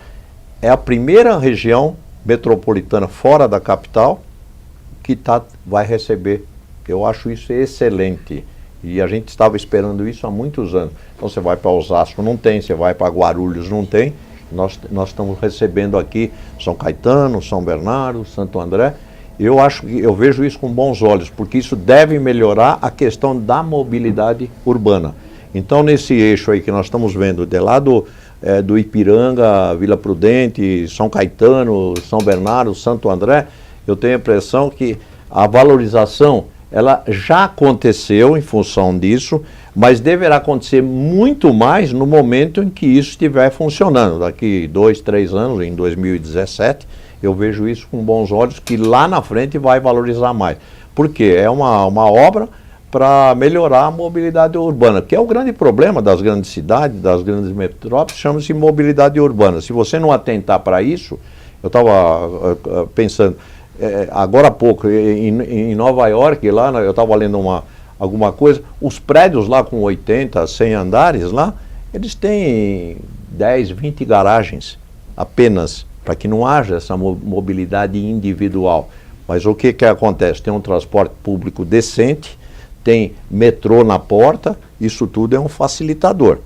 é a primeira região metropolitana fora da capital que vai receber. Eu acho isso excelente. E a gente estava esperando isso há muitos anos. Então você vai para Osasco, não tem, você vai para Guarulhos, não tem. Nós estamos recebendo aqui São Caetano, São Bernardo, Santo André. Eu vejo isso com bons olhos, porque isso deve melhorar a questão da mobilidade urbana. Então, nesse eixo aí que nós estamos vendo, de lá do Ipiranga, Vila Prudente, São Caetano, São Bernardo, Santo André, eu tenho a impressão que a valorização ela já aconteceu em função disso, mas deverá acontecer muito mais no momento em que isso estiver funcionando. Daqui 2, 3 anos, em 2017, eu vejo isso com bons olhos, que lá na frente vai valorizar mais. Porque é uma obra para melhorar a mobilidade urbana, que é o grande problema das grandes cidades, das grandes metrópoles, chama-se mobilidade urbana. Se você não atentar para isso, eu estava pensando, agora há pouco, em Nova York, lá eu estava lendo alguma coisa, os prédios lá com 80, 100 andares lá, eles têm 10, 20 garagens apenas, para que não haja essa mobilidade individual. Mas o que acontece? Tem um transporte público decente, tem metrô na porta, isso tudo é um facilitador.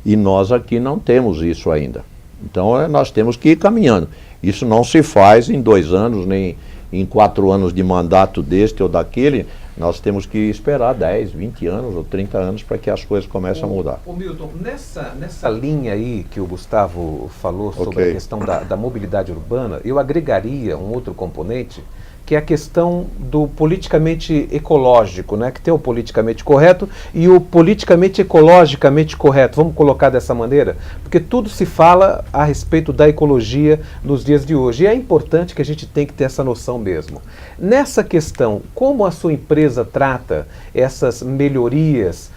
E nós aqui não temos isso ainda. Então nós temos que ir caminhando. Isso não se faz em 2 anos, nem em 4 anos de mandato deste ou daquele. Nós temos que esperar 10, 20 anos ou 30 anos para que as coisas comecem a mudar. Milton, nessa linha aí que o Gustavo falou sobre a questão da mobilidade urbana, eu agregaria um outro componente, que é a questão do politicamente ecológico, né? Que tem o politicamente correto e o politicamente ecologicamente correto, vamos colocar dessa maneira, porque tudo se fala a respeito da ecologia nos dias de hoje, e é importante que a gente tenha que ter essa noção mesmo. Nessa questão, como a sua empresa trata essas melhorias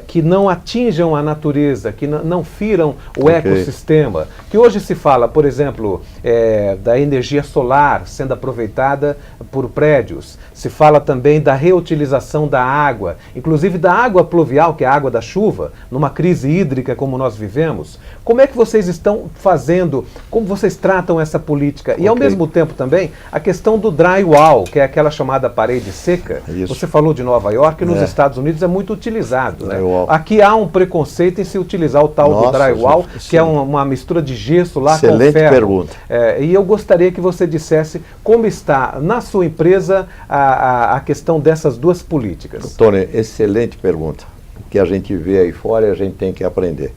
que não atinjam a natureza, que não firam o ecossistema, que hoje se fala, por exemplo, da energia solar sendo aproveitada por prédios, se fala também da reutilização da água, inclusive da água pluvial, que é a água da chuva, numa crise hídrica como nós vivemos. Como é que vocês estão fazendo, como vocês tratam essa política? E ao mesmo tempo também, a questão do drywall, que é aquela chamada parede seca. Isso. Você falou de Nova York, nos Estados Unidos é muito utilizado. Né? Aqui há um preconceito em se utilizar o tal do drywall, que é uma mistura de gesso lá com ferro. Excelente pergunta. E eu gostaria que você dissesse como está na sua empresa a questão dessas duas políticas. Tony, excelente pergunta. O que a gente vê aí fora e a gente tem que aprender.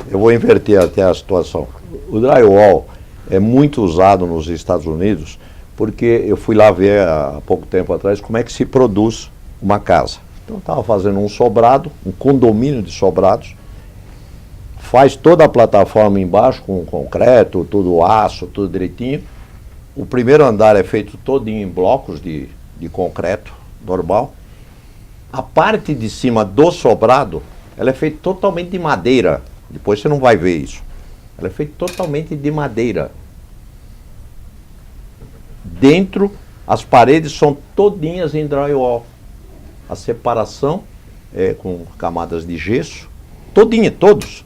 Eu vou inverter até a situação. O drywall é muito usado nos Estados Unidos porque eu fui lá ver há pouco tempo atrás como é que se produz uma casa. Então estava fazendo um sobrado, um condomínio de sobrados, faz toda a plataforma embaixo com concreto, tudo aço, tudo direitinho. O primeiro andar é feito todo em blocos de concreto normal. A parte de cima do sobrado, ela é feita totalmente de madeira. Depois você não vai ver isso. Ela é feita totalmente de madeira. Dentro, as paredes são todinhas em drywall. A separação é com camadas de gesso, todinha, todos.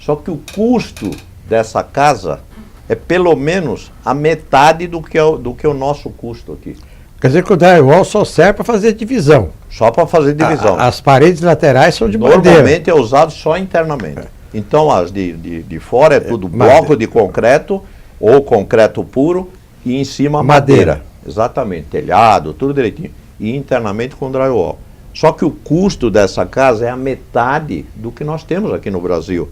Só que o custo dessa casa é pelo menos a metade do que é o nosso custo aqui. Quer dizer que o drywall só serve para fazer divisão. Só para fazer divisão. As paredes laterais são de madeira. Normalmente é usado só internamente. Então as de fora é tudo bloco de concreto ou concreto puro e em cima madeira. Exatamente, telhado, tudo direitinho. E internamente com drywall. Só que o custo dessa casa é a metade do que nós temos aqui no Brasil.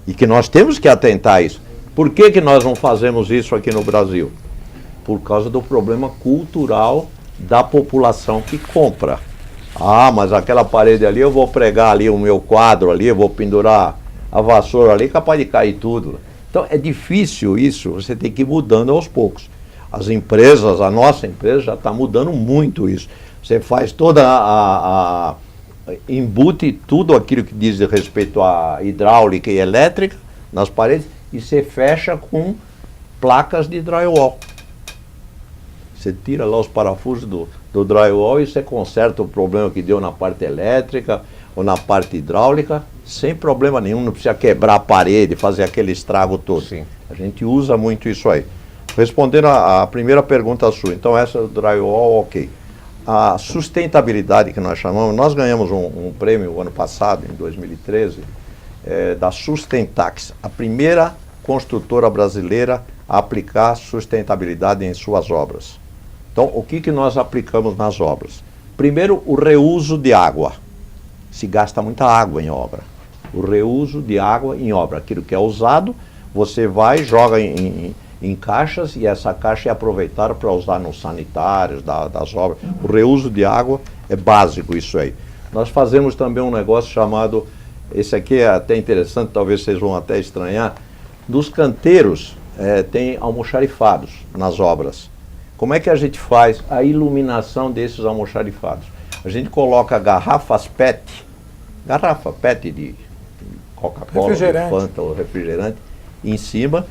E que nós temos que atentar a isso. Por que nós não fazemos isso aqui no Brasil? Por causa do problema cultural da população que compra. Ah, mas aquela parede ali, eu vou pregar ali o meu quadro ali, eu vou pendurar a vassoura ali, capaz de cair tudo. Então é difícil isso, você tem que ir mudando aos poucos. As empresas, a nossa empresa já está mudando muito isso. Você faz toda embute tudo aquilo que diz respeito à hidráulica e elétrica nas paredes e você fecha com placas de drywall. Você tira lá os parafusos do drywall e você conserta o problema que deu na parte elétrica ou na parte hidráulica sem problema nenhum, não precisa quebrar a parede, fazer aquele estrago todo. Sim. A gente usa muito isso aí. Respondendo a primeira pergunta sua, então essa do drywall, ok. A sustentabilidade que nós chamamos, nós ganhamos um prêmio ano passado, em 2013, da Sustentax, a primeira construtora brasileira a aplicar sustentabilidade em suas obras. Então, o que nós aplicamos nas obras? Primeiro, o reuso de água. Se gasta muita água em obra. O reuso de água em obra. Aquilo que é usado, você vai, joga em caixas e essa caixa é aproveitada para usar nos sanitários das obras. O reuso de água é básico isso aí. Nós fazemos também um negócio chamado, esse aqui é até interessante, talvez vocês vão até estranhar, nos canteiros tem almoxarifados nas obras. Como é que a gente faz a iluminação desses almoxarifados? A gente coloca garrafa PET de Coca-Cola, de Fanta ou refrigerante, em cima,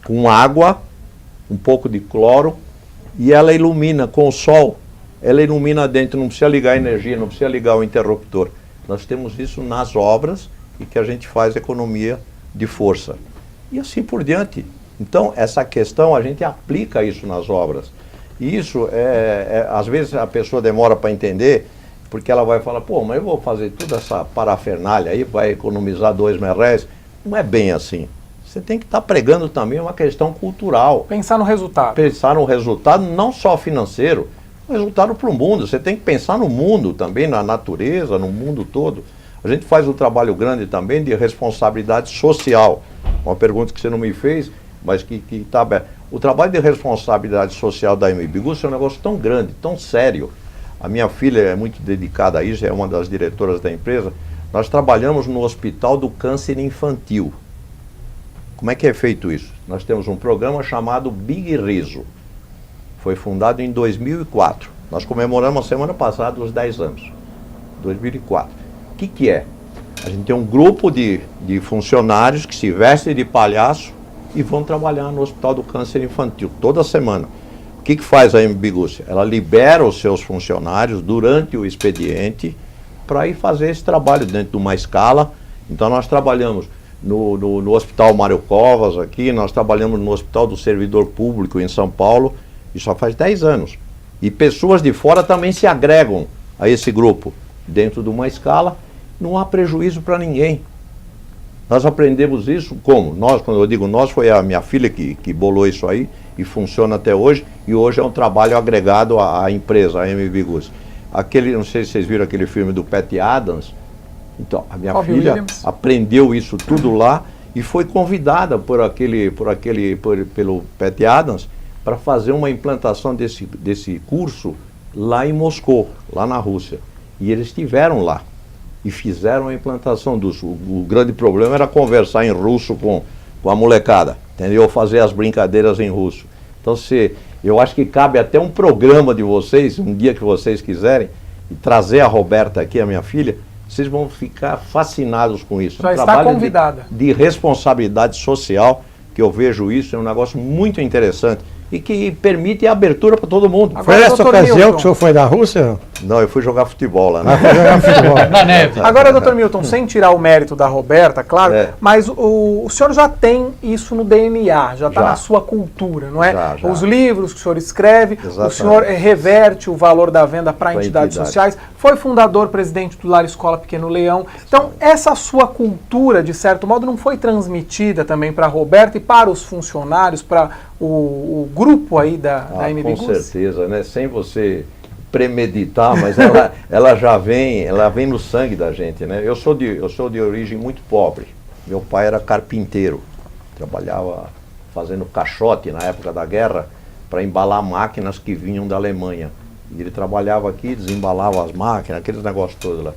com água, um pouco de cloro, e ela ilumina com o sol. Ela ilumina dentro, não precisa ligar a energia, não precisa ligar o interruptor. Nós temos isso nas obras e que a gente faz economia de força. E assim por diante. Então, essa questão, a gente aplica isso nas obras. E isso, às vezes a pessoa demora para entender, porque ela vai falar, pô, mas eu vou fazer toda essa parafernália aí, vai economizar R$2.000. Não é bem assim. Você tem que estar pregando também uma questão cultural. Pensar no resultado. Pensar no resultado, não só financeiro, resultado para o mundo. Você tem que pensar no mundo também, na natureza, no mundo todo. A gente faz um trabalho grande também de responsabilidade social. Uma pergunta que você não me fez, mas que está aberta. O trabalho de responsabilidade social da Bigucci é um negócio tão grande, tão sério. A minha filha é muito dedicada a isso, é uma das diretoras da empresa. Nós trabalhamos no Hospital do Câncer Infantil. Como é que é feito isso? Nós temos um programa chamado Big Riso. Foi fundado em 2004. Nós comemoramos a semana passada os 10 anos. 2004. O que é? A gente tem um grupo de funcionários que se vestem de palhaço e vão trabalhar no Hospital do Câncer Infantil toda semana. O que faz a Bigucci? Ela libera os seus funcionários durante o expediente para ir fazer esse trabalho dentro de uma escala. Então nós trabalhamos no Hospital Mário Covas aqui, nós trabalhamos no Hospital do Servidor Público em São Paulo, e só faz 10 anos. E pessoas de fora também se agregam a esse grupo, dentro de uma escala, não há prejuízo para ninguém. Nós aprendemos isso como? Nós, quando eu digo nós, foi a minha filha que bolou isso aí, e funciona até hoje, e hoje é um trabalho agregado à empresa, a Bigucci. Não sei se vocês viram aquele filme do Pat Adams. Então, a minha filha aprendeu isso tudo lá e foi convidada pelo Pat Adams para fazer uma implantação desse curso lá em Moscou, lá na Rússia. E eles estiveram lá e fizeram a implantação disso. O grande problema era conversar em russo com a molecada, entendeu? Fazer as brincadeiras em russo. Então, eu acho que cabe até um programa de vocês, um dia que vocês quiserem, e trazer a Roberta aqui, a minha filha, vocês vão ficar fascinados com isso. Já está convidada. De responsabilidade social, que eu vejo isso, é um negócio muito interessante e que permite a abertura para todo mundo. Agora, foi nessa ocasião que o senhor foi da Rússia? Não, eu fui jogar futebol lá. Né? Foi jogar futebol. Na neve. Agora, doutor Milton, sem tirar o mérito da Roberta, claro, mas o senhor já tem isso no DNA, já está na sua cultura, não é? Já. Os livros que o senhor escreve, o senhor reverte o valor da venda para entidades sociais, foi fundador, presidente do Lar Escola Pequeno Leão. Então, essa sua cultura, de certo modo, não foi transmitida também para a Roberta e para os funcionários, para o grupo aí da Bigucci? Com certeza, né? Sem você premeditar, mas ela já vem no sangue da gente, né? Eu sou de origem muito pobre. Meu pai era carpinteiro, trabalhava fazendo caixote na época da guerra para embalar máquinas que vinham da Alemanha. E ele trabalhava aqui, desembalava as máquinas, aqueles negócios todos lá.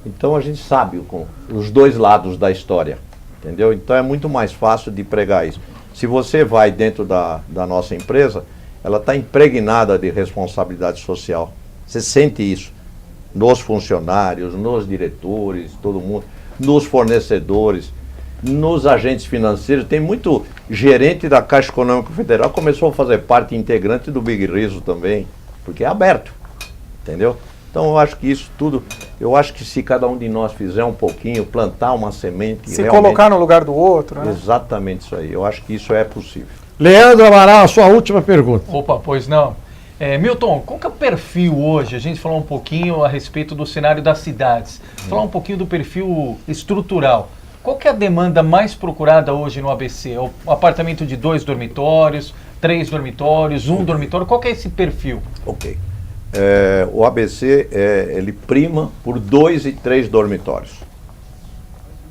Então a gente sabe os dois lados da história, entendeu? Então é muito mais fácil de pregar isso. Se você vai dentro da nossa empresa, ela está impregnada de responsabilidade social. Você sente isso nos funcionários, nos diretores, todo mundo, nos fornecedores, nos agentes financeiros. Tem muito gerente da Caixa Econômica Federal que começou a fazer parte integrante do Big Riso também, porque é aberto, entendeu? Então eu acho que isso tudo, eu acho que se cada um de nós fizer um pouquinho, plantar uma semente... Se colocar no lugar do outro, né? Exatamente isso aí, eu acho que isso é possível. Leandro Amaral, a sua última pergunta. Opa, pois não. Milton, qual que é o perfil hoje? A gente falou um pouquinho a respeito do cenário das cidades. Falar um pouquinho do perfil estrutural. Qual que é a demanda mais procurada hoje no ABC? O apartamento de 2 dormitórios, 3 dormitórios, 1 dormitório? Qual que é esse perfil? Ok. O ABC, ele prima por 2 e 3 dormitórios.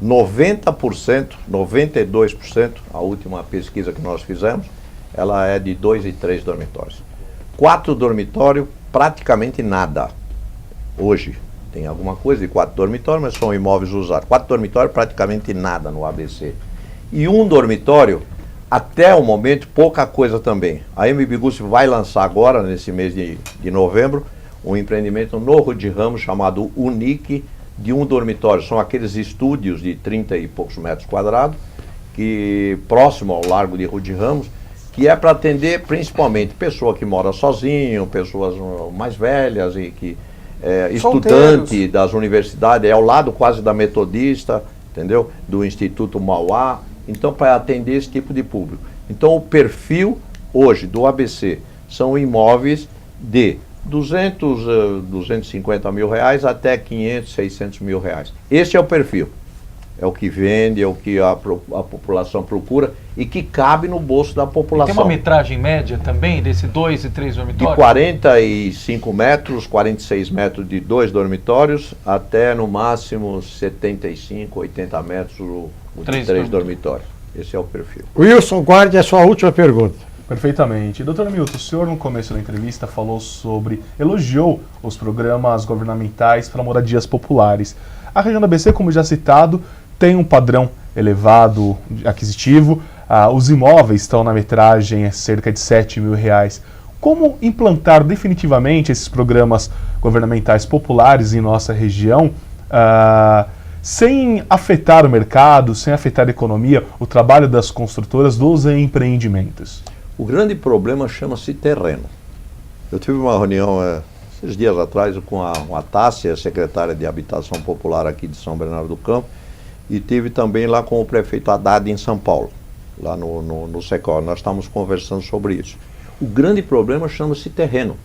90%, 92%, a última pesquisa que nós fizemos, ela é de 2 e 3 dormitórios. 4 dormitórios, praticamente nada. Hoje tem alguma coisa de 4 dormitórios, mas são imóveis usados. 4 dormitórios, praticamente nada no ABC. E 1 dormitório, até o momento, pouca coisa também. A Bigucci vai lançar agora, nesse mês de novembro, um empreendimento no Rua de Ramos chamado Unique, de um dormitório. São aqueles estúdios de 30 e poucos metros quadrados, que próximo ao Largo de Rua de Ramos, que é para atender principalmente pessoa que mora sozinho, pessoas mais velhas e que estudante das universidades, é ao lado quase da Metodista, entendeu? Do Instituto Mauá, então para atender esse tipo de público. Então o perfil hoje do ABC são imóveis de 250 mil reais até 500, 600 mil reais. Esse é o perfil. É o que vende, é o que a população procura e que cabe no bolso da população. E tem uma metragem média também desse 2 e 3 dormitórios? De 45 metros, 46 metros de 2 dormitórios, até no máximo 75, 80 metros de 3 dormitórios. Esse é o perfil. Wilson Guardia, a sua última pergunta. Perfeitamente. Doutor Milton, o senhor no começo da entrevista elogiou os programas governamentais para moradias populares. A região do ABC, como já citado, tem um padrão elevado aquisitivo, os imóveis estão na metragem cerca de 7 mil reais. Como implantar definitivamente esses programas governamentais populares em nossa região, sem afetar o mercado, sem afetar a economia, o trabalho das construtoras, dos empreendimentos? O grande problema chama-se terreno. Eu tive uma reunião esses dias atrás com a Tássia, secretária de Habitação Popular aqui de São Bernardo do Campo, e tive também lá com o prefeito Haddad em São Paulo, lá no Secor. Nós estávamos conversando sobre isso. O grande problema chama-se terreno.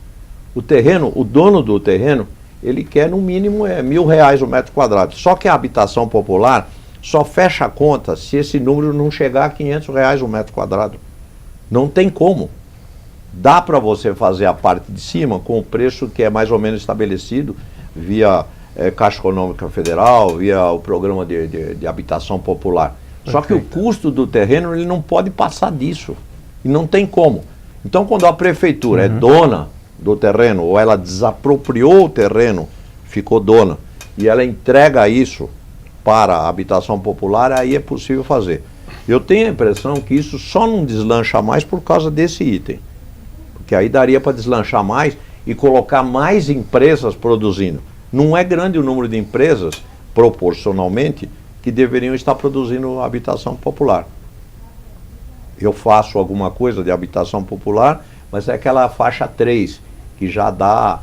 O terreno, o dono do terreno, ele quer no mínimo R$1.000 o metro quadrado. Só que a habitação popular só fecha a conta se esse número não chegar a R$500 o metro quadrado. Não tem como. Dá para você fazer a parte de cima com o preço que é mais ou menos estabelecido via Caixa Econômica Federal, via o programa de habitação popular. Só que o custo do terreno ele não pode passar disso. E não tem como. Então quando a prefeitura é dona do terreno, ou ela desapropriou o terreno, ficou dona, e ela entrega isso para a habitação popular, aí é possível fazer. Eu tenho a impressão que isso só não deslancha mais por causa desse item. Porque aí daria para deslanchar mais e colocar mais empresas produzindo. Não é grande o número de empresas, proporcionalmente, que deveriam estar produzindo habitação popular. Eu faço alguma coisa de habitação popular, mas é aquela faixa 3, que já dá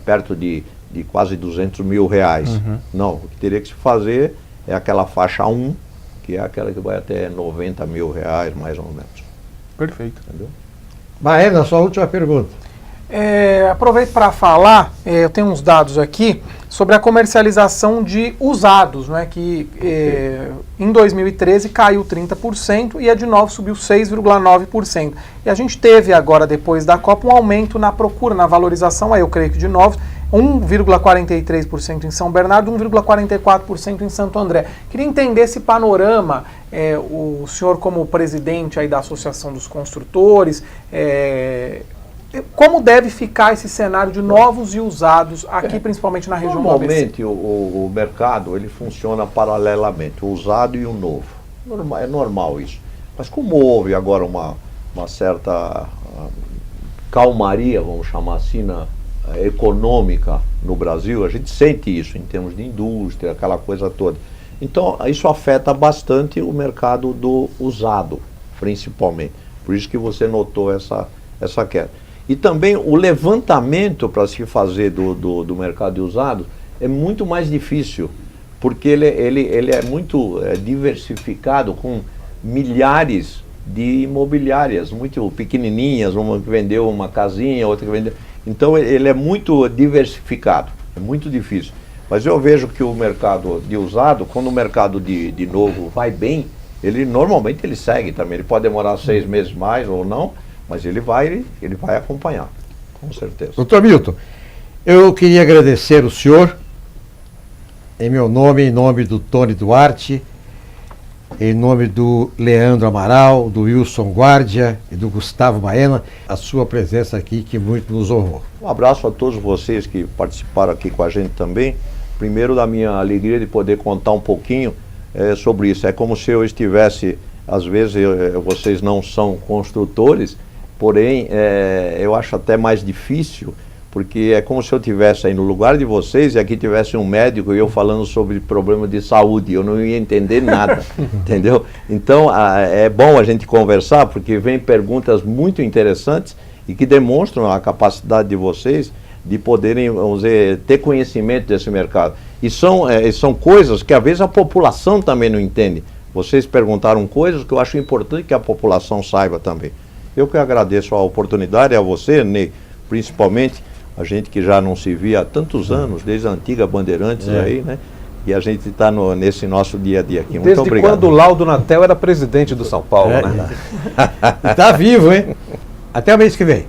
perto de quase R$200 mil. Não, o que teria que se fazer é aquela faixa 1, que é aquela que vai até R$90 mil, mais ou menos. Perfeito. Entendeu? Maena, sua última pergunta. Aproveito para falar, eu tenho uns dados aqui sobre a comercialização de usados, né, que em 2013 caiu 30% e a de novos subiu 6,9%. E a gente teve agora, depois da Copa, um aumento na procura, na valorização, aí eu creio que de novos, 1,43% em São Bernardo, 1,44% em Santo André. Queria entender esse panorama, o senhor como presidente aí da Associação dos Construtores, como deve ficar esse cenário de novos e usados aqui, principalmente na região do ABC? Normalmente o mercado ele funciona paralelamente, o usado e o novo. É normal isso. Mas como houve agora uma certa calmaria, vamos chamar assim, econômica no Brasil, a gente sente isso em termos de indústria, aquela coisa toda. Então isso afeta bastante o mercado do usado, principalmente. Por isso que você notou essa queda. E também o levantamento para se fazer do mercado de usados é muito mais difícil, porque ele é muito diversificado, com milhares de imobiliárias, muito pequenininhas, uma que vendeu uma casinha, outra que vendeu... Então ele é muito diversificado, é muito difícil. Mas eu vejo que o mercado de usado, quando o mercado de novo vai bem, normalmente ele segue também. Ele pode demorar 6 meses mais ou não, mas ele vai acompanhar, com certeza. Doutor Milton, eu queria agradecer o senhor, em meu nome, em nome do Tony Duarte, em nome do Leandro Amaral, do Wilson Guardia e do Gustavo Maena, a sua presença aqui, que muito nos honrou. Um abraço a todos vocês que participaram aqui com a gente também. Primeiro, da minha alegria de poder contar um pouquinho sobre isso. É como se eu estivesse, às vezes vocês não são construtores, porém eu acho até mais difícil, porque é como se eu estivesse aí no lugar de vocês e aqui tivesse um médico e eu falando sobre problema de saúde, eu não ia entender nada, entendeu? Então, é bom a gente conversar, porque vem perguntas muito interessantes e que demonstram a capacidade de vocês de poderem, vamos dizer, ter conhecimento desse mercado. E são coisas que às vezes a população também não entende. Vocês perguntaram coisas que eu acho importante que a população saiba também. Eu que agradeço a oportunidade, a você, Ney, principalmente, a gente que já não se via há tantos anos, desde a antiga Bandeirantes aí, né? E a gente está nesse nosso dia a dia aqui. Muito Desde obrigado. quando o Laudo Natel era presidente do São Paulo, né? Está vivo, hein? Até o mês que vem.